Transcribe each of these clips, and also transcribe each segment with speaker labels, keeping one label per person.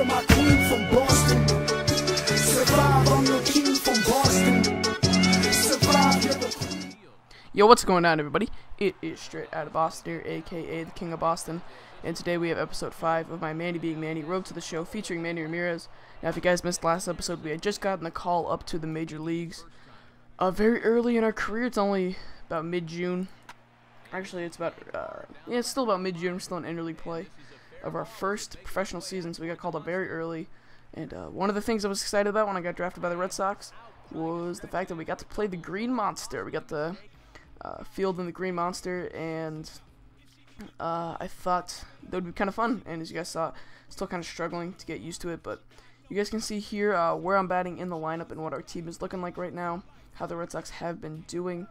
Speaker 1: you're my queen from Boston. Survive, I'm your king from Boston. Survive, you're the queen.
Speaker 2: Yo, what's going on, everybody? It is StraitOuttaBoston here, aka the King of Boston, and today we have episode 5 of my Manny being Manny Road to the Show featuring Manny Ramirez. Now, if you guys missed last episode, we had just gotten the call up to the major leagues. Very early in our career. It's only about mid-June. Actually, it's about, yeah, it's still about mid-June. We're still in interleague play of our first professional season, so we got called up very early. And one of the things I was excited about when I got drafted by the Red Sox was the fact that we got to play the Green Monster. We got the field in the Green Monster, and I thought that would be kind of fun. And as you guys saw, still kind of struggling to get used to it, but you guys can see here where I'm batting in the lineup and what our team is looking like right now, how the Red Sox have been doing.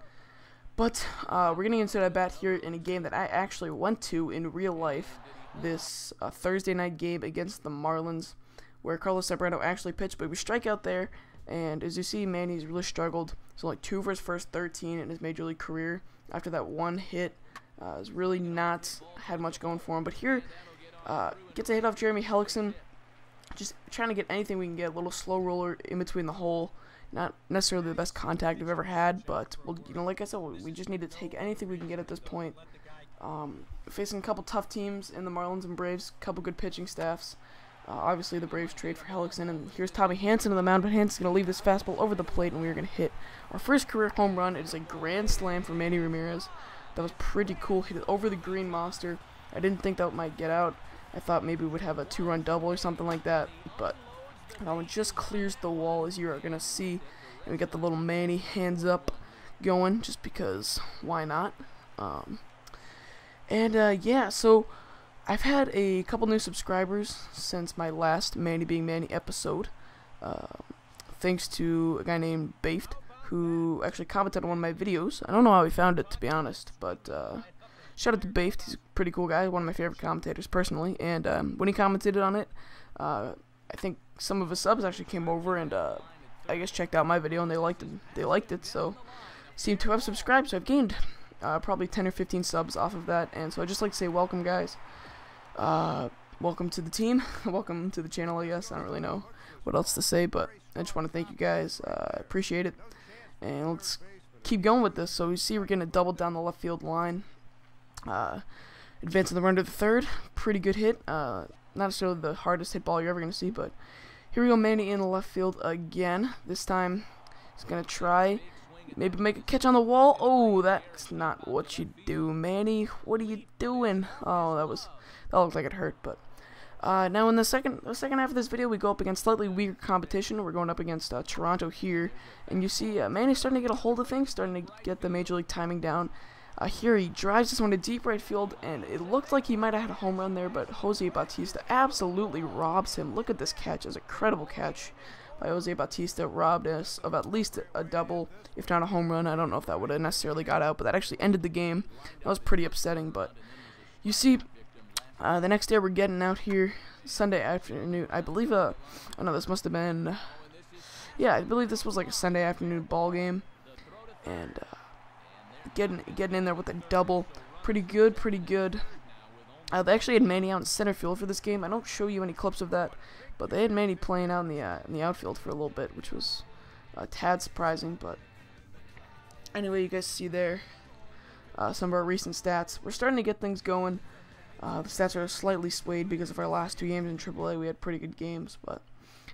Speaker 2: But we're getting into that bat here in a game that I actually went to in real life, this Thursday night game against the Marlins, where Carlos Zambrano actually pitched, but we strike out there. And as you see, Manny's really struggled. So like 2 for his first 13 in his major league career. After that one hit, has really not had much going for him. But here, gets a hit off Jeremy Hellickson. Just trying to get anything we can get. A little slow roller in between the hole. Not necessarily the best contact we've ever had, but well, you know, like I said, we just need to take anything we can get at this point. Facing a couple tough teams in the Marlins and Braves, a couple good pitching staffs. Obviously, the Braves trade for Hellickson, and here's Tommy Hanson on the mound, but Hanson's going to leave this fastball over the plate, and we are going to hit our first career home run. It is a grand slam for Manny Ramirez. That was pretty cool. Hit it over the Green Monster. I didn't think that might get out. I thought maybe we would have a 2-run double or something like that, but that one just clears the wall, as you are going to see. And we got the little Manny hands up going, just because why not? Yeah, so I've had a couple new subscribers since my last Manny being Manny episode, thanks to a guy named Bafed, who actually commented on one of my videos. I don't know how he found it, to be honest, but shout out to Bafed. He's a pretty cool guy, one of my favorite commentators personally, and when he commented on it, I think some of his subs actually came over and I guess checked out my video, and they liked it, so seem to have subscribed. So I've gained probably 10 or 15 subs off of that, and so I'd just like to say welcome, guys. Welcome to the team. Welcome to the channel, I guess. I don't really know what else to say, but I just want to thank you guys. I appreciate it, and let's keep going with this. So you see we're getting a double down the left field line, advancing the run to the third. Pretty good hit. Not necessarily the hardest hit ball you're ever going to see, but here we go. Manny in the left field again. This time he's going to try maybe make a catch on the wall. Oh, that's not what you do, Manny. What are you doing? Oh, that looked like it hurt. But now in the second half of this video, we go up against slightly weaker competition. We're going up against Toronto here, and you see Manny's starting to get a hold of things, starting to get the major league timing down. Here he drives this one to deep right field, and it looked like he might have had a home run there, but Jose Bautista absolutely robs him. Look at this catch. It's a credible catch by Jose Bautista. Robbed us of at least a double, if not a home run. I don't know if that would have necessarily got out, but that actually ended the game. That was pretty upsetting, but you see, the next day we're getting out here Sunday afternoon. I believe, I know this must have been, yeah, I believe this was like a Sunday afternoon ball game, and getting in there with a double. Pretty good. They actually had Manny out in center field for this game. I don't show you any clips of that, but they had Manny playing out in the outfield for a little bit, which was a tad surprising. But anyway, you guys see there some of our recent stats. We're starting to get things going. The stats are slightly swayed because of our last 2 games in AAA. We had pretty good games, but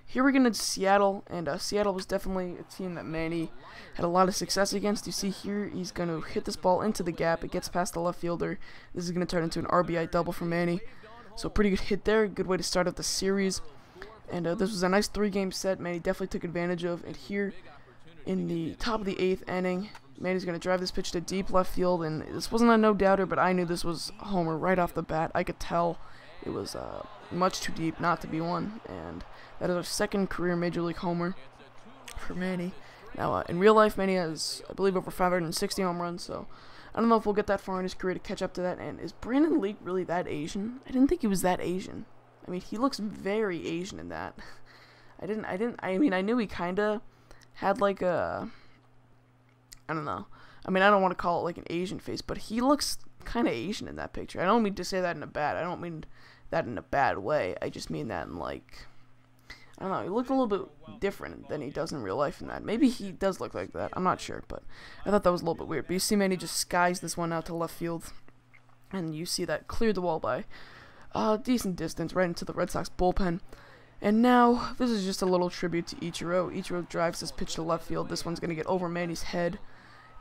Speaker 2: here we're getting to Seattle, and Seattle was definitely a team that Manny had a lot of success against. You see here, he's going to hit this ball into the gap. It gets past the left fielder. This is going to turn into an RBI double for Manny. So pretty good hit there. Good way to start out the series. And this was a nice 3-game set Manny definitely took advantage of. And here in the top of the 8th inning, Manny's going to drive this pitch to deep left field. And this wasn't a no-doubter, but I knew this was a homer right off the bat. I could tell it was much too deep not to be one. And that is our second career Major League homer for Manny. Now, in real life, Manny has, I believe, over 560 home runs, so I don't know if we'll get that far in his career to catch up to that. And is Brandon Leak really that Asian? I didn't think he was that Asian. I mean, he looks very Asian in that. I mean, I knew he kind of had like a, I don't know. I mean, I don't want to call it like an Asian face, but he looks kind of Asian in that picture. I don't mean to say that in a bad. I don't mean that in a bad way. I just mean that in, like, I don't know, he looked a little bit different than he does in real life in that. Maybe he does look like that, I'm not sure, but I thought that was a little bit weird. But you see Manny just skies this one out to left field, and you see that cleared the wall by a decent distance right into the Red Sox bullpen. And now, this is just a little tribute to Ichiro. Ichiro drives this pitch to left field. This one's going to get over Manny's head,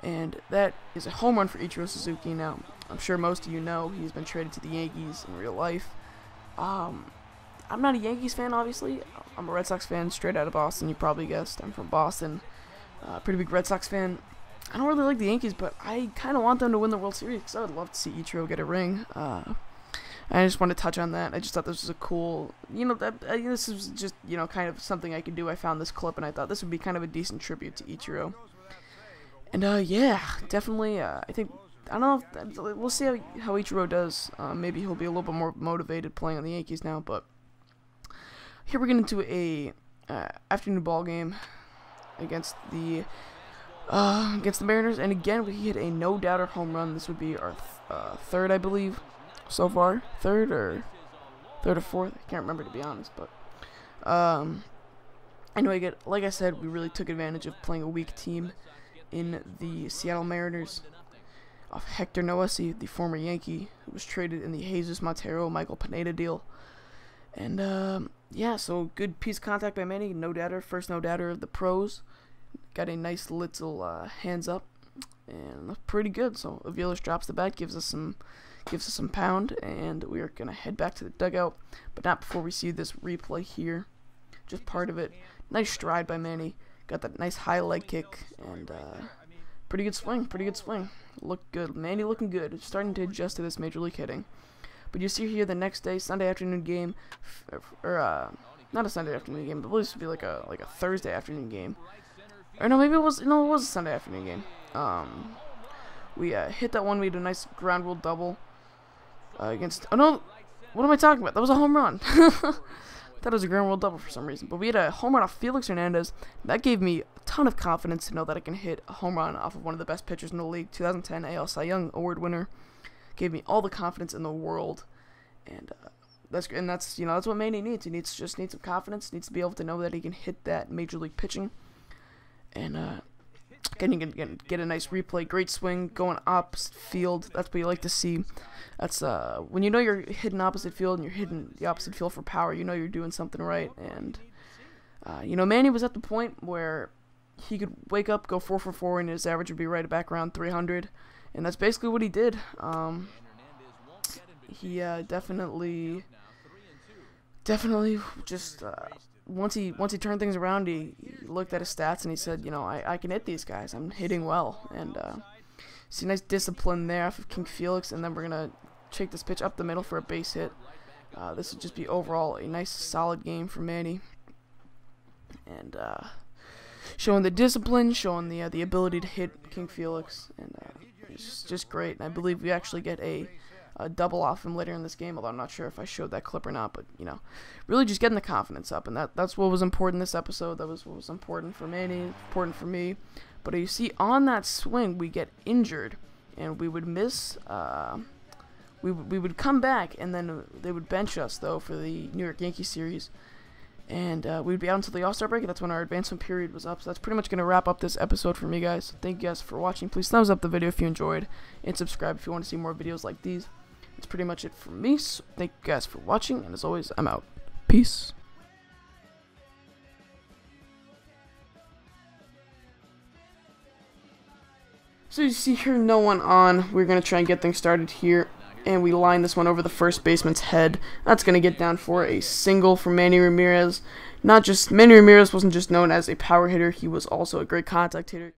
Speaker 2: and that is a home run for Ichiro Suzuki. Now, I'm sure most of you know he's been traded to the Yankees in real life. I'm not a Yankees fan, obviously. I'm a Red Sox fan, straight out of Boston. You probably guessed. I'm from Boston. Pretty big Red Sox fan. I don't really like the Yankees, but I kind of want them to win the World Series because I would love to see Ichiro get a ring. I just want to touch on that. I just thought this was a cool, this is just, kind of something I could do. I found this clip, and I thought this would be kind of a decent tribute to Ichiro. And, yeah, definitely, I think, I don't know, we'll see how Ichiro does. Maybe he'll be a little bit more motivated playing on the Yankees now, but here we're getting into a afternoon ball game against the Mariners, and again, we hit a no-doubter home run. This would be our third, I believe, so far. Third or fourth, I can't remember, to be honest, but anyway, like I said, we really took advantage of playing a weak team in the Seattle Mariners of Hector Noesi, the former Yankee, who was traded in the Jesus Montero, Michael Pineda deal. And yeah, so good piece of contact by Manny, no-doubter, first no-doubter of the pros. Got a nice little hands up, and looked pretty good. So Aviles drops the bat, gives us some pound, and we are gonna head back to the dugout, but not before we see this replay here. Just part of it. Nice stride by Manny. Got that nice high leg kick, and pretty good swing. Looked good. Manny looking good. Starting to adjust to this major league hitting. But you see here the next day, Sunday afternoon game, or not a Sunday afternoon game, but this would be like a Thursday afternoon game. Or no, maybe it was a Sunday afternoon game. We hit that one. We had a nice ground rule double against. Oh no, what am I talking about? That was a home run. That was a ground rule double for some reason. But we had a home run off Felix Hernandez. That gave me a ton of confidence to know that I can hit a home run off of one of the best pitchers in the league, 2010 AL Cy Young Award winner. Gave me all the confidence in the world, and that's what Manny needs. He needs some confidence. Needs to be able to know that he can hit that major league pitching. And again, you can get a nice replay. Great swing going opposite field. That's what you like to see. That's when you know you're hitting opposite field and you're hitting the opposite field for power. You know you're doing something right. And Manny was at the point where he could wake up, go 4 for 4, and his average would be right back around 300. And that's basically what he did. He definitely just once he turned things around, he looked at his stats and he said, I can hit these guys. I'm hitting well. And see, nice discipline there off of King Felix. And then we're gonna take this pitch up the middle for a base hit. This would just be overall a nice solid game for Manny. And showing the discipline, showing the ability to hit King Felix, and it's just great. And I believe we actually get a double off him later in this game, although I'm not sure if I showed that clip or not. But really just getting the confidence up, and that's what was important this episode. That was what was important for Manny, important for me. But you see, on that swing, we get injured, and we would miss. We would come back, and then they would bench us though for the New York Yankees series. And we'd be out until the All-Star break. That's when our advancement period was up. So that's pretty much going to wrap up this episode for me, guys. Thank you guys for watching. Please thumbs up the video if you enjoyed, and subscribe if you want to see more videos like these. That's pretty much it for me. So thank you guys for watching, and as always, I'm out. Peace. So you see here, no one on. We're going to try and get things started here. And we line this one over the first baseman's head. That's going to get down for a single for Manny Ramirez. Manny Ramirez wasn't just known as a power hitter, he was also a great contact hitter.